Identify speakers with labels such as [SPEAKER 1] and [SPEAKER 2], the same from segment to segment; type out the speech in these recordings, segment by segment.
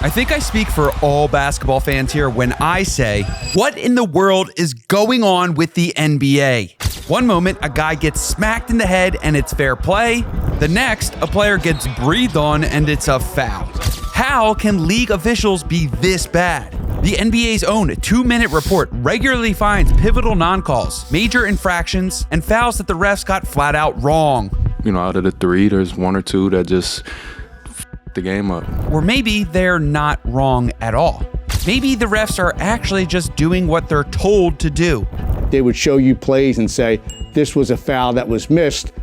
[SPEAKER 1] I think I speak for all basketball fans here when I say, what in the world is going on with the NBA? One moment, a guy gets smacked in the head and it's fair play. The next, a player gets breathed on and it's a foul. How can league officials be this bad? The NBA's own 2-minute report regularly finds pivotal non-calls, major infractions, and fouls that the refs got flat out wrong.
[SPEAKER 2] Out of the 3, there's 1 or 2 that just the game up.
[SPEAKER 1] Or maybe they're not wrong at all. Maybe the refs are actually just doing what they're told to do.
[SPEAKER 3] They would show you plays and say, this was a foul that was missed,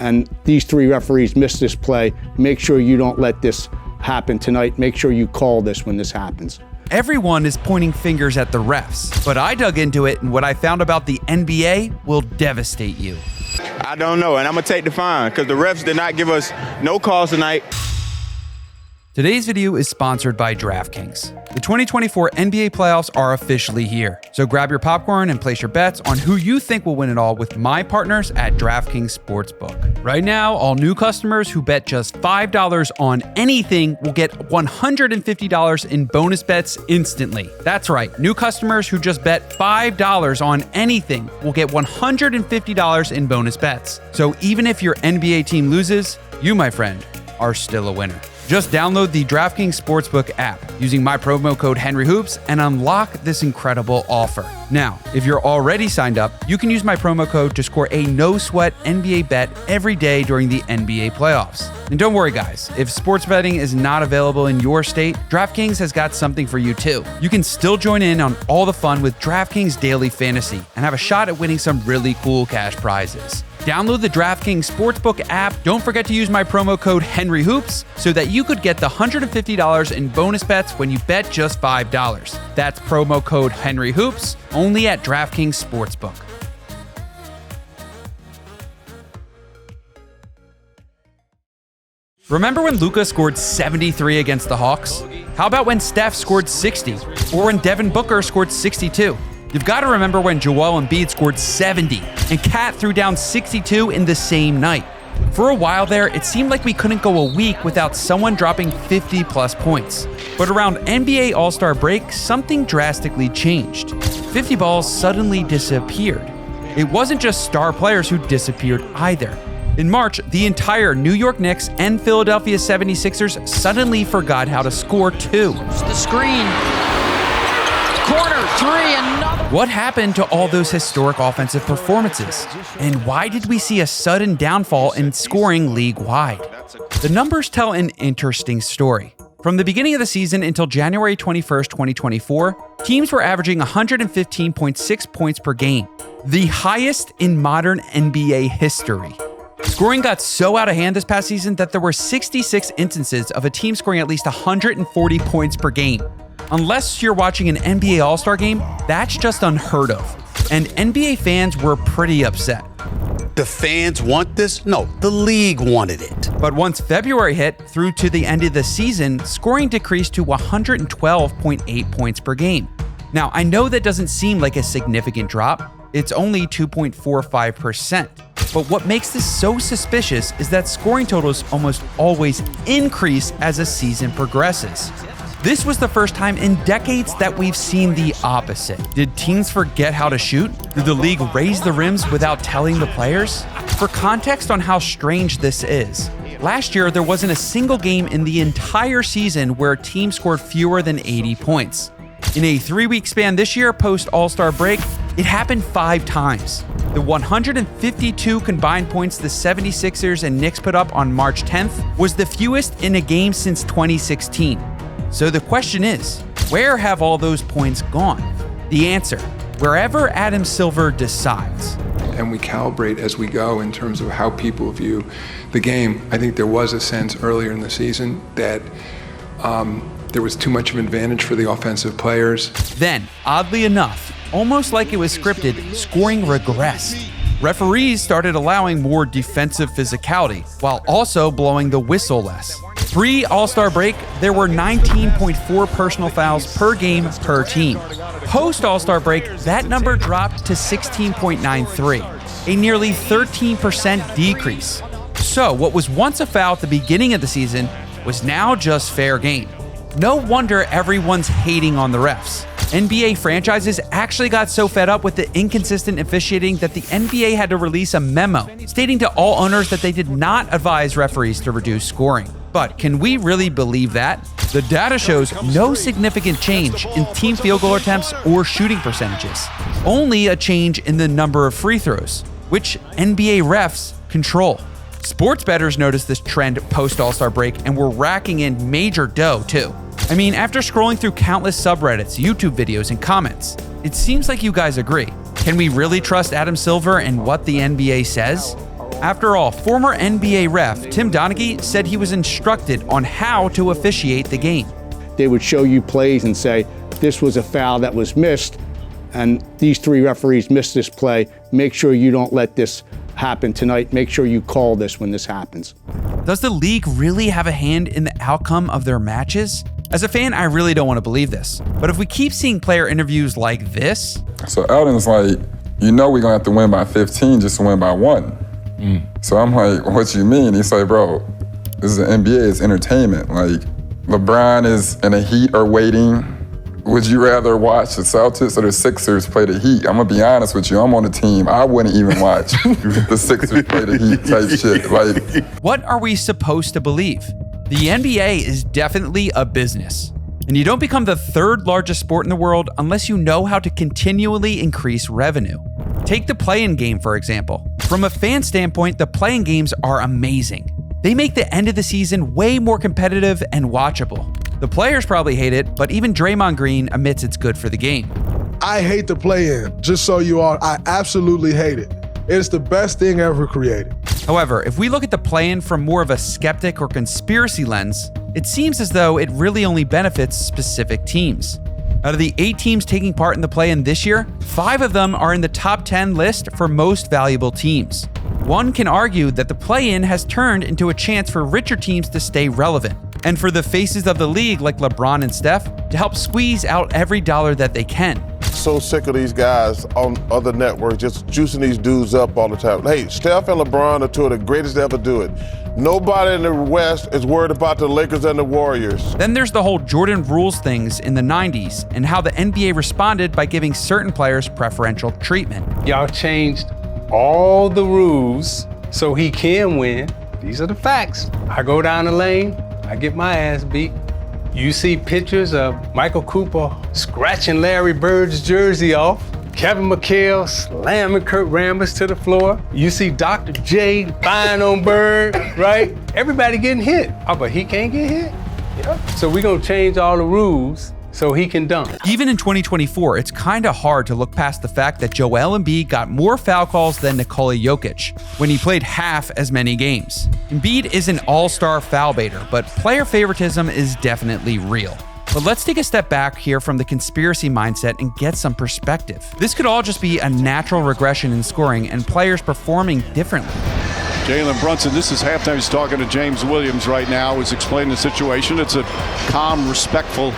[SPEAKER 3] and these 3 referees missed this play. Make sure you don't let this happen tonight. Make sure you call this when this happens.
[SPEAKER 1] Everyone is pointing fingers at the refs, but I dug into it, and what I found about the NBA will devastate you.
[SPEAKER 4] I don't know, and I'm going to take the fine because the refs did not give us no calls tonight.
[SPEAKER 1] Today's video is sponsored by DraftKings. The 2024 NBA playoffs are officially here, so grab your popcorn and place your bets on who you think will win it all with my partners at DraftKings Sportsbook. Right now, all new customers who bet just $5 on anything will get $150 in bonus bets instantly. That's right, new customers who just bet $5 on anything will get $150 in bonus bets. So even if your NBA team loses, you, my friend, are still a winner. Just download the DraftKings Sportsbook app using my promo code HenryHoops and unlock this incredible offer. Now, if you're already signed up, you can use my promo code to score a no-sweat NBA bet every day during the NBA playoffs. And don't worry, guys, if sports betting is not available in your state, DraftKings has got something for you too. You can still join in on all the fun with DraftKings Daily Fantasy and have a shot at winning some really cool cash prizes. Download the DraftKings Sportsbook app. Don't forget to use my promo code HenryHoops so that you could get the $150 in bonus bets when you bet just $5. That's promo code HenryHoops, only at DraftKings Sportsbook. Remember when Luka scored 73 against the Hawks? How about when Steph scored 60? Or when Devin Booker scored 62? You've got to remember when Joel Embiid scored 70 and Kat threw down 62 in the same night. For a while there, it seemed like we couldn't go a week without someone dropping 50-plus points. But around NBA All-Star break, something drastically changed. 50 balls suddenly disappeared. It wasn't just star players who disappeared either. In March, the entire New York Knicks and Philadelphia 76ers suddenly forgot how to score too.
[SPEAKER 5] The screen. Corner 3, another.
[SPEAKER 1] What happened to all those historic offensive performances? And why did we see a sudden downfall in scoring league-wide? The numbers tell an interesting story. From the beginning of the season until January 21st, 2024, teams were averaging 115.6 points per game, the highest in modern NBA history. Scoring got so out of hand this past season that there were 66 instances of a team scoring at least 140 points per game. Unless you're watching an NBA All-Star game, that's just unheard of. And NBA fans were pretty upset.
[SPEAKER 6] The fans want this? No, the league wanted it.
[SPEAKER 1] But once February hit, through to the end of the season, scoring decreased to 112.8 points per game. Now, I know that doesn't seem like a significant drop. It's only 2.45%. But what makes this so suspicious is that scoring totals almost always increase as a season progresses. This was the first time in decades that we've seen the opposite. Did teams forget how to shoot? Did the league raise the rims without telling the players? For context on how strange this is, last year there wasn't a single game in the entire season where a team scored fewer than 80 points. In a 3-week span this year, post All-Star break, it happened 5 times. The 152 combined points the 76ers and Knicks put up on March 10th was the fewest in a game since 2016. So the question is, where have all those points gone? The answer, wherever Adam Silver decides.
[SPEAKER 7] And we calibrate as we go in terms of how people view the game. I think there was a sense earlier in the season that there was too much of an advantage for the offensive players.
[SPEAKER 1] Then, oddly enough, almost like it was scripted, scoring regressed. Referees started allowing more defensive physicality, while also blowing the whistle less. Pre-All-Star break, there were 19.4 personal fouls per game per team. Post-All-Star break, that number dropped to 16.93, a nearly 13% decrease. So what was once a foul at the beginning of the season was now just fair game. No wonder everyone's hating on the refs. NBA franchises actually got so fed up with the inconsistent officiating that the NBA had to release a memo stating to all owners that they did not advise referees to reduce scoring. But can we really believe that? The data shows no significant change in team field goal attempts or shooting percentages, only a change in the number of free throws, which NBA refs control. Sports bettors noticed this trend post All-Star break and were racking in major dough too. I mean, after scrolling through countless subreddits, YouTube videos, and comments, it seems like you guys agree. Can we really trust Adam Silver and what the NBA says? After all, former NBA ref Tim Donaghy said he was instructed on how to officiate the game.
[SPEAKER 3] They would show you plays and say, this was a foul that was missed, and these 3 referees missed this play. Make sure you don't let this happen tonight. Make sure you call this when this happens.
[SPEAKER 1] Does the league really have a hand in the outcome of their matches? As a fan, I really don't want to believe this. But if we keep seeing player interviews like this...
[SPEAKER 8] So Eldon's like, we're going to have to win by 15 just to win by 1. So I'm like, what you mean? He's like, bro, this is the NBA, it's entertainment. Like, LeBron is in the Heat or waiting. Would you rather watch the Celtics or the Sixers play the Heat? I'm gonna be honest with you, I'm on the team. I wouldn't even watch the Sixers play the Heat type shit. Like,
[SPEAKER 1] what are we supposed to believe? The NBA is definitely a business. And you don't become the 3rd largest sport in the world unless you know how to continually increase revenue. Take the play-in game, for example. From a fan standpoint, the play-in games are amazing. They make the end of the season way more competitive and watchable. The players probably hate it, but even Draymond Green admits it's good for the game.
[SPEAKER 9] I hate the play-in, just so you all, I absolutely hate it. It's the best thing ever created.
[SPEAKER 1] However, if we look at the play-in from more of a skeptic or conspiracy lens, it seems as though it really only benefits specific teams. Out of the 8 teams taking part in the play-in this year, 5 of them are in the top 10 list for most valuable teams. One can argue that the play-in has turned into a chance for richer teams to stay relevant, and for the faces of the league like LeBron and Steph to help squeeze out every dollar that they can.
[SPEAKER 10] So sick of these guys on other networks just juicing these dudes up all the time. Hey, Steph and LeBron are 2 of the greatest to ever do it. Nobody in the West is worried about the Lakers and the Warriors.
[SPEAKER 1] Then there's the whole Jordan rules things in the 90s and how the NBA responded by giving certain players preferential treatment.
[SPEAKER 11] Y'all changed all the rules so he can win. These are the facts. I go down the lane, I get my ass beat. You see pictures of Michael Cooper scratching Larry Bird's jersey off, Kevin McHale slamming Kurt Rambis to the floor. You see Dr. J flying on Bird, right? Everybody getting hit. Oh, but he can't get hit? Yep. So we're gonna change all the rules so he can dunk.
[SPEAKER 1] Even in 2024, it's kind of hard to look past the fact that Joel Embiid got more foul calls than Nikola Jokic when he played half as many games. Embiid is an all-star foul baiter, but player favoritism is definitely real. But let's take a step back here from the conspiracy mindset and get some perspective. This could all just be a natural regression in scoring and players performing differently.
[SPEAKER 12] Jalen Brunson, this is halftime. He's talking to James Williams right now. He's explaining the situation. It's a calm, respectful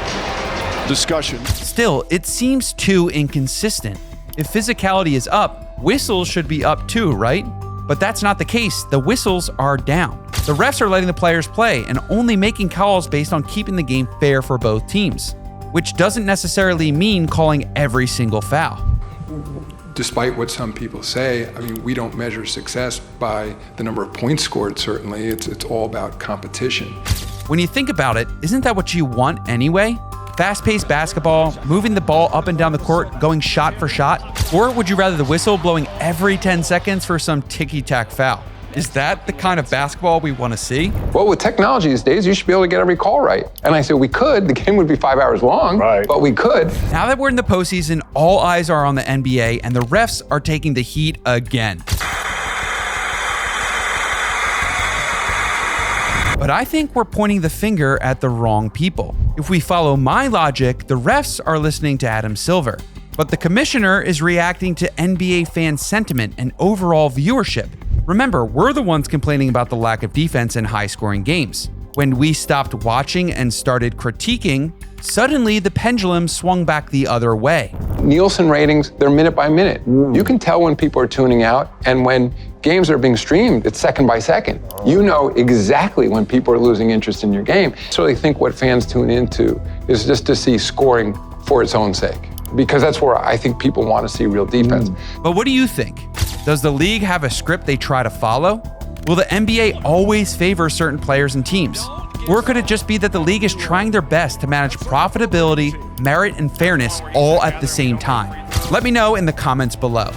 [SPEAKER 12] discussion.
[SPEAKER 1] Still, it seems too inconsistent. If physicality is up, whistles should be up too, right? But that's not the case. The whistles are down. The refs are letting the players play and only making calls based on keeping the game fair for both teams, which doesn't necessarily mean calling every single foul.
[SPEAKER 7] Despite what some people say, I mean, we don't measure success by the number of points scored, certainly. It's all about competition.
[SPEAKER 1] When you think about it, isn't that what you want anyway? Fast-paced basketball, moving the ball up and down the court, going shot for shot? Or would you rather the whistle blowing every 10 seconds for some ticky-tack foul? Is that the kind of basketball we want to see?
[SPEAKER 13] Well, with technology these days, you should be able to get every call right. And I said, we could. The game would be 5 hours long, right, but we could.
[SPEAKER 1] Now that we're in the postseason, all eyes are on the NBA, and the refs are taking the heat again. But I think we're pointing the finger at the wrong people. If we follow my logic, the refs are listening to Adam Silver, but the commissioner is reacting to NBA fan sentiment and overall viewership. Remember, we're the ones complaining about the lack of defense in high-scoring games. When we stopped watching and started critiquing, suddenly the pendulum swung back the other way.
[SPEAKER 13] Nielsen ratings, they're minute by minute. You can tell when people are tuning out, and when games are being streamed, it's second by second. You know exactly when people are losing interest in your game. So I think what fans tune into is just to see scoring for its own sake, because that's where I think people want to see real defense.
[SPEAKER 1] But what do you think? Does the league have a script they try to follow? Will the NBA always favor certain players and teams? Or could it just be that the league is trying their best to manage profitability, merit, and fairness all at the same time? Let me know in the comments below.